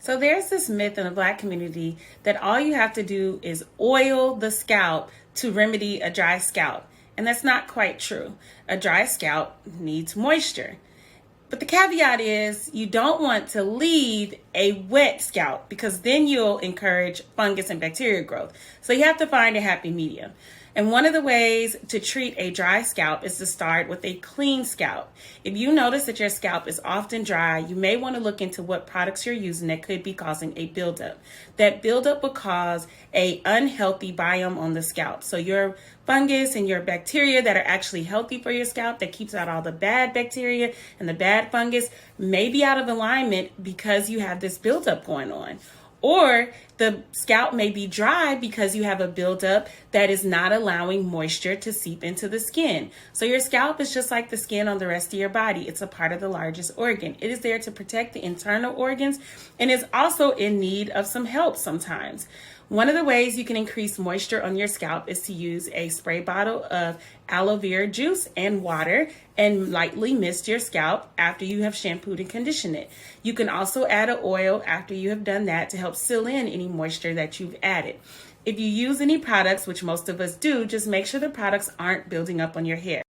So there's this myth in the Black community that all you have to do is oil the scalp to remedy a dry scalp. And that's not quite true. A dry scalp needs moisture. But the caveat is you don't want to leave a wet scalp because then you'll encourage fungus and bacteria growth. So you have to find a happy medium. And one of the ways to treat a dry scalp is to start with a clean scalp. If you notice that your scalp is often dry, you may want to look into what products you're using that could be causing a buildup. That buildup will cause an unhealthy biome on the scalp. So your fungus and your bacteria that are actually healthy for your scalp, that keeps out all the bad bacteria and the bad fungus, may be out of alignment because you have this buildup going on. Or the scalp may be dry because you have a buildup that is not allowing moisture to seep into the skin. So your scalp is just like the skin on the rest of your body. It's a part of the largest organ. It is there to protect the internal organs and is also in need of some help sometimes. One of the ways you can increase moisture on your scalp is to use a spray bottle of aloe vera juice and water and lightly mist your scalp after you have shampooed and conditioned it. You can also add an oil after you have done that to help seal in any moisture that you've added. If you use any products, which most of us do, just make sure the products aren't building up on your hair.